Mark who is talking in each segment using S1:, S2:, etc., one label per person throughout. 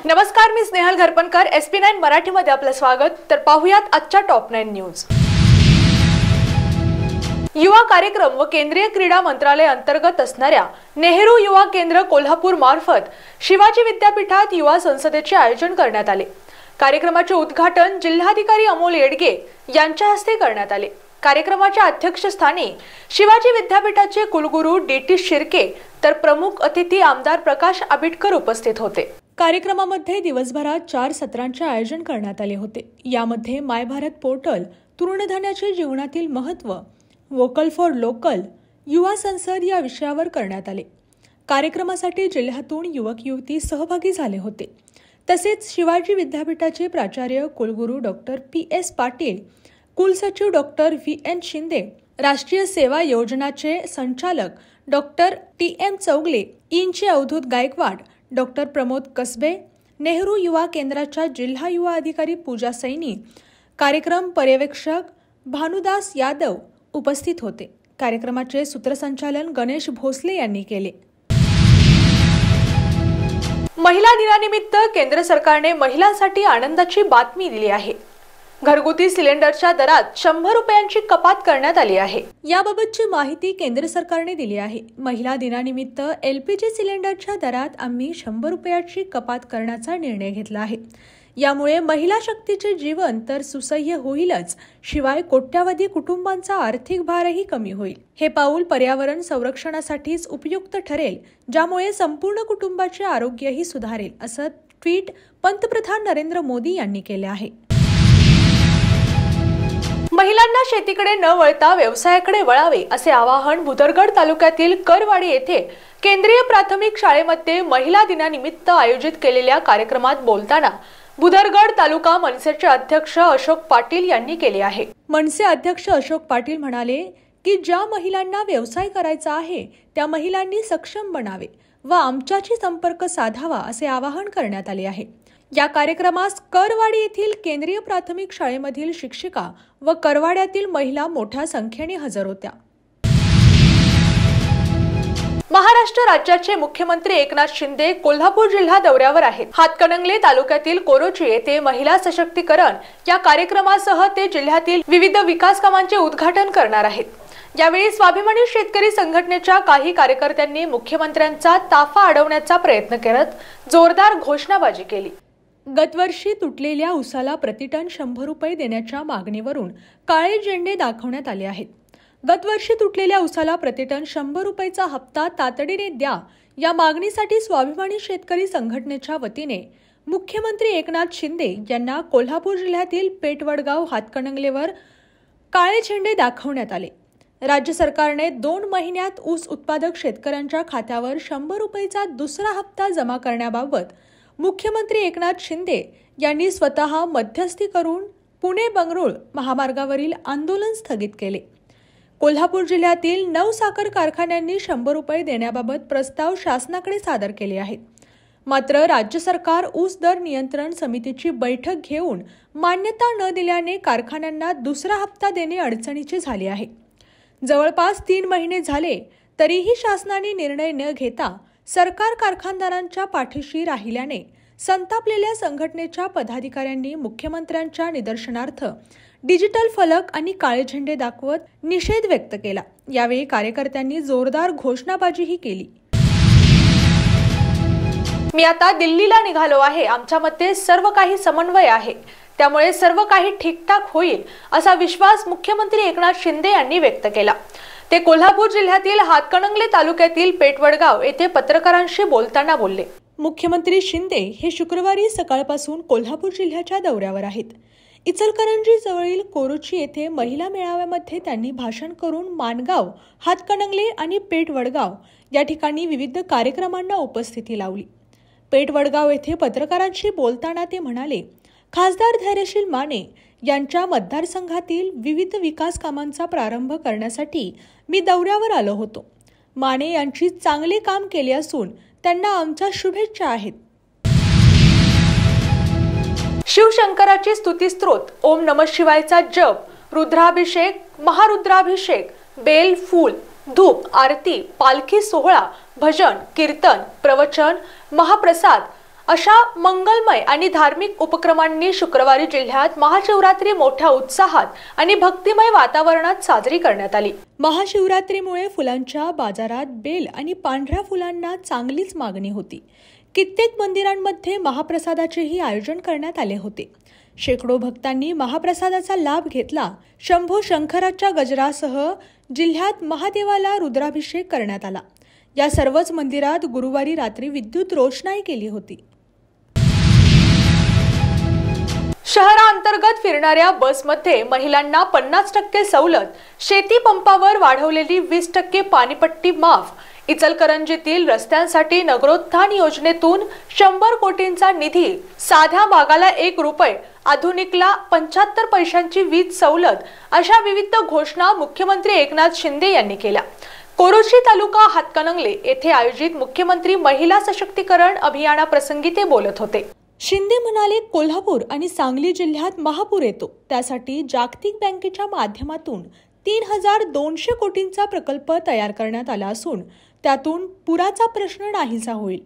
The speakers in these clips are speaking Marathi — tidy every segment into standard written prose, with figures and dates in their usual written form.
S1: नमस्कार, मी स्नेहल घरपणकर. SP9 मराठीमध्ये आपलं स्वागत. तर पाहूयात आजच्या टॉप 9 न्यूज. युवा कार्यक्रम व केंद्रीय क्रीडा मंत्रालय अंतर्गत असणाऱ्या नेहरू युवा केंद्र कोल्हापूर मार्फत शिवाजी विद्यापीठात युवा संसदेचे आयोजन करण्यात आले. कार्यक्रमाचे उद्घाटन जिल्हाधिकारी अमोल येडगे यांच्या हस्ते करण्यात आले. कार्यक्रमाच्या अध्यक्षस्थानी शिवाजी विद्यापीठाचे कुलगुरू DT शिर्के तर प्रमुख अतिथी आमदार प्रकाश आबिटकर उपस्थित होते. कार्यक्रमामध्ये दिवसभरात 4 सत्रांचे आयोजन करण्यात आले होते. यामध्ये माय भारत पोर्टल, तृणधान्याचे जीवनातील महत्त्व, वोकल फॉर लोकल, युवा संसद या विषयावर करण्यात आले. कार्यक्रमासाठी जिल्ह्यातून युवक युवती सहभागी झाले होते. तसेच शिवाजी विद्यापीठाचे प्राचार्य कुलगुरू डॉक्टर PS पाटील, कुलसचिव डॉक्टर VN शिंदे, राष्ट्रीय सेवा योजनाचे संचालक डॉक्टर TM चौगले, इंचे अवधूत गायकवाड, डॉक्टर प्रमोद कसबे, नेहरू युवा केंद्राच्या जिल्हा युवा अधिकारी पूजा सैनी, कार्यक्रम पर्यवेक्षक भानुदास यादव उपस्थित होते. कार्यक्रमाचे सूत्रसंचालन गणेश भोसले यांनी केले. महिला दिनानिमित्त केंद्र सरकारने महिलांसाठी आनंदाची बातमी दिली आहे. घरगुती सिलेंडरच्या दरात 100 रुपयांची कपात करण्यात आली आहे. याबाबतची माहिती केंद्र सरकारने दिली आहे. महिला दिनानिमित्त LPG सिलेंडरच्या दरात आम्ही 100 रुपयाची कपात करण्याचा निर्णय घेतला आहे. यामुळे महिला शक्तीचे जीवन तर सुसह्य होईलच, शिवाय कोट्यावधी कुटुंबांचा आर्थिक भारही कमी होईल. हे पाऊल पर्यावरण संरक्षणासाठीच उपयुक्त ठरेल, ज्यामुळे संपूर्ण कुटुंबाचे आरोग्यही सुधारेल, असं ट्विट पंतप्रधान नरेंद्र मोदी यांनी केले आहे. महिलांना शेतीकडे न वळता व्यवसायाकडे वळावे असे आवाहन भुदरगड तालुक्यातील करवाडी येथे केंद्रीय प्राथमिक शाळेमध्ये महिला दिनानिमित्त आयोजित केलेल्या कार्यक्रमात बोलताना भुदरगड तालुका मनसेचे अध्यक्ष अशोक पाटील यांनी केले आहे. मनसे अध्यक्ष अशोक पाटील म्हणाले की ज्या महिलांना व्यवसाय करायचा आहे त्या महिलांनी सक्षम बनावे व आमच्याशी संपर्क साधावा असे आवाहन करण्यात आले आहे. या कार्यक्रमास करवाडी येथील केंद्रीय प्राथमिक शाळेमधील शिक्षिका व करवाड्यातील महिला मोठ्या संख्येने हजर होत्या. महाराष्ट्र राज्याचे मुख्यमंत्री एकनाथ शिंदे कोल्हापूर जिल्हा दौऱ्यावर आहेत. हातकणंगले तालुक्यातील कोरोची येथे महिला सशक्तीकरण या कार्यक्रमासह ते जिल्ह्यातील विविध विकास कामांचे उद्घाटन करणार आहेत. यावेळी स्वाभिमानी शेतकरी संघटनेच्या काही कार्यकर्त्यांनी मुख्यमंत्र्यांचा ताफा अडवण्याचा प्रयत्न करत जोरदार घोषणाबाजी केली. गतवर्षी तुटलेल्या उसाला प्रतिटन 100 रुपये देण्याच्या मागणीवरून काळे झेंडे दाखवण्यात आले आहेत. गतवर्षी तुटलेल्या उसाला प्रतिटन 100 रुपयाचा हप्ता तातडीने द्या या मागणीसाठी स्वाभिमानी शेतकरी संघटनेच्या वतीने मुख्यमंत्री एकनाथ शिंदे यांना कोल्हापूर जिल्ह्यातील पेठवडगाव हातकणंगलेवर काळे झेंडे दाखवण्यात आले. राज्य सरकारने 2 महिन्यात ऊस उत्पादक शेतकऱ्यांच्या खात्यावर 100 रुपयाचा दुसरा हप्ता जमा करण्याबाबत मुख्यमंत्री एकनाथ शिंदे यांनी स्वतः मध्यस्थी करून पुणे-बंगळूर महामार्गावरील आंदोलन स्थगित केले. कोल्हापूर जिल्ह्यातील 9 साखर कारखान्यांनी 100 रुपये देण्याबाबत प्रस्ताव शासनाकडे सादर केले आहेत. मात्र राज्य सरकार ऊस दर नियंत्रण समितीची बैठक घेऊन मान्यता न दिल्याने कारखान्यांना दुसरा हप्ता देणे अडचणीचे झाले आहे. जवळपास 3 महिने झाले तरीही शासनाने निर्णय न घेता सरकार कारखानदारांच्या पाठीशी राहिल्याने संतापलेल्या संघटनेच्या पदाधिकाऱ्यांनी मुख्यमंत्र्यांच्या निदर्शनार्थ डिजिटल फलक आणि काळे झेंडे दाखवत निषेध व्यक्त केला. यावेळी कार्यकर्त्यांनी जोरदार घोषणाबाजीही केली. मी आता दिल्लीला निघालो आहे. आमच्यामध्ये सर्व काही समन्वय आहे, त्यामुळे सर्व काही ठीकठाक होईल असा विश्वास मुख्यमंत्री एकनाथ शिंदे यांनी व्यक्त केला. ते कोल्हापूर जिल्ह्यातील हातकणंगले तालुक्यातील पेठवडगाव येथे पत्रकारांशी बोलताना बोलले. मुख्यमंत्री शिंदे हे शुक्रवारी सकाळपासून कोल्हापूर जिल्ह्याच्या दौऱ्यावर आहेत. इचलकरंजी जवळील कोरोची येथे महिला मेळाव्यामध्ये त्यांनी भाषण करून मानगाव, हातकणंगले आणि पेठवडगाव या ठिकाणी विविध कार्यक्रमांना उपस्थिती लावली. पेठवडगाव येथे पत्रकारांशी बोलताना ते म्हणाले, खासदार धैर्यशील माने यांच्या मतदारसंघातील विविध विकास कामांचा प्रारंभ करण्यासाठी मी दौऱ्यावर आलो होतो. माने यांची चांगले काम केले असून त्यांना आमच्या शुभेच्छा आहेत. शिवशंकराची स्तुतिस्तोत्र ओम नमः शिवायचा जप, रुद्राभिषेक, महारुद्राभिषेक, बेल, फूल, धूप, आरती, पालखी सोहळा, भजन, कीर्तन, प्रवचन, महाप्रसाद अशा मंगलमय आणि धार्मिक उपक्रमांनी शुक्रवारी जिल्ह्यात महाशिवरात्री मोठ्या उत्साहात आणि भक्तिमय वातावरणात साजरी करण्यात आली। महाशिवरात्रीमुळे फुलांच्या बाजारात बेल आणि पांढऱ्या फुलांना चांगलीच मागणी होती। कित्येक मंदिरांमध्ये महाप्रसादाचेही आयोजन करण्यात आले होते। शेकडो भक्तांनी महाप्रसादाचा लाभ घेतला। शंभो शंकराच्या गजरासह जिल्ह्यात महादेवाला रुद्राभिषेक करण्यात आला। या सर्वच मंदिरात गुरुवारी रात्री विद्युत रोषणाई केली होती। शहरांतर्गत फिरणाऱ्या बसमध्ये महिलांना 50% सवलत, शेती पंपावर वाढवलेली 20% पाणीपट्टी माफ, इचलकरंजीतील रस्त्यांसाठी नगरोत्थान योजनेतून 100 कोटींचा निधी, साध्या भागाला 1 रुपये, आधुनिकला 75 पैशांची वीज सवलत अशा विविध घोषणा मुख्यमंत्री एकनाथ शिंदे यांनी केल्या। कोरोची तालुका हातकणंगले येथे आयोजित मुख्यमंत्री महिला सशक्तीकरण अभियानाप्रसंगी ते बोलत होते। शिंदे म्हणाले, कोल्हापूर आणि सांगली जिल्ह्यात महापूर येतो, त्यासाठी जागतिक बँकेच्या माध्यमातून 3200 कोटींचा प्रकल्प तयार करण्यात आला असून त्यातून पुराचा प्रश्न नाहीसा होईल।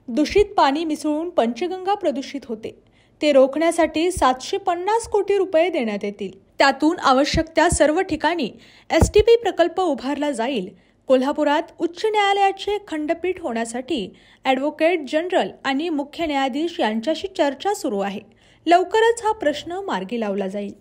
S1: दूषित पाणी मिसळून पंचगंगा प्रदूषित होते, ते रोखण्यासाठी 750 कोटी रुपये देण्यात येतील। त्यातून आवश्यक त्या सर्व ठिकाणी एसटीपी प्रकल्प उभारला जाईल। कोल्हापुरात उच्च न्यायालयाचे खंडपीठ होण्यासाठी ॲडव्होकेट जनरल आणि मुख्य न्यायाधीश यांच्याशी चर्चा सुरू आहे। लवकरच हा प्रश्न मार्गी लावला जाईल।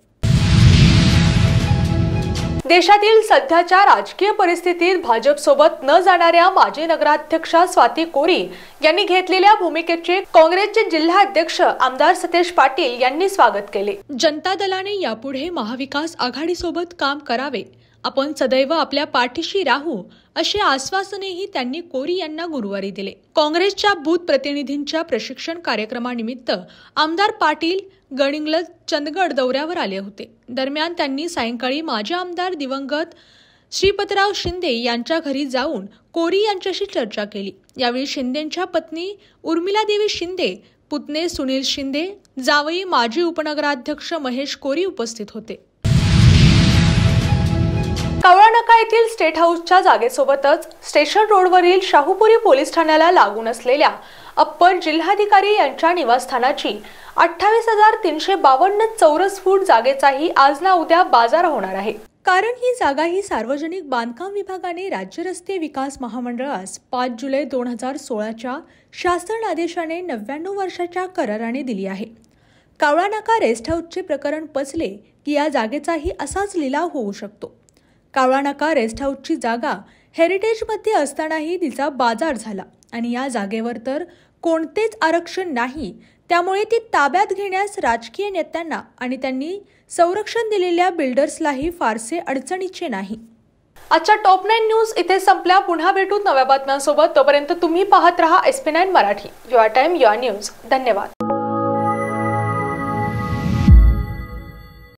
S1: देशातील सध्याच्या राजकीय परिस्थितीत भाजपसोबत न जाणाऱ्या माजी नगराध्यक्षा स्वाती कोरी यांनी घेतलेल्या भूमिकेचे काँग्रेसचे जिल्हाध्यक्ष आमदार सतेज पाटील यांनी स्वागत केले। जनता दलाने यापुढे महाविकास आघाडीसोबत काम करावे, आपण सदैव आपल्या पाठीशी राहू असे आश्वासनही त्यांनी कोरी यांना गुरुवारी दिले। काँग्रेसच्या बूथ प्रतिनिधींच्या प्रशिक्षण कार्यक्रमानिमित्त आमदार पाटील गडिंग्लज चंदगड दौऱ्यावर आले होते। दरम्यान त्यांनी सायंकाळी माजी आमदार दिवंगत श्रीपतराव शिंदे यांच्या घरी जाऊन कोरी यांच्याशी चर्चा केली। यावेळी शिंदेंच्या पत्नी उर्मिलादेवी शिंदे, पुतणे सुनील शिंदे, जावई माजी उपनगराध्यक्ष महेश कोरी उपस्थित होते। कावळानाका येथील स्टेट हाऊसच्या जागेसोबतच स्टेशन रोडवरील शाहूपुरी पोलीस ठाण्याला लागून असलेल्या अप्पर जिल्हाधिकारी यांच्या निवासस्थानाची 28,352 चौरस फूट जागेचाही आज ना उद्या बाजार होणार आहे। कारण ही जागा ही सार्वजनिक बांधकाम विभागाने राज्य रस्ते विकास महामंडळास 5 जुलै 2016च्या शासन आदेशाने 99 वर्षाच्या कराराने दिली आहे। कावळानाका रेस्ट हाऊसचे प्रकरण पचले की या जागेचाही असाच लिलाव होऊ शकतो। कावळानाका रेस्ट हाऊसची जागा हेरिटेजमध्ये असतानाही तिचा बाजार झाला आणि या जागेवर तर कोणतेच आरक्षण नाही, त्यामुळे ती ताब्यात घेण्यास राजकीय नेत्यांना आणि त्यांनी संरक्षण दिलेल्या बिल्डर्सलाही फारसे अडचणीचे नाही। आजच्या टॉप 9 न्यूज इथे संपल्या। पुन्हा भेटू नव्या बातम्यांसोबत। तोपर्यंत तुम्ही पाहत रहा SP9 Marathi, your time your news. धन्यवाद।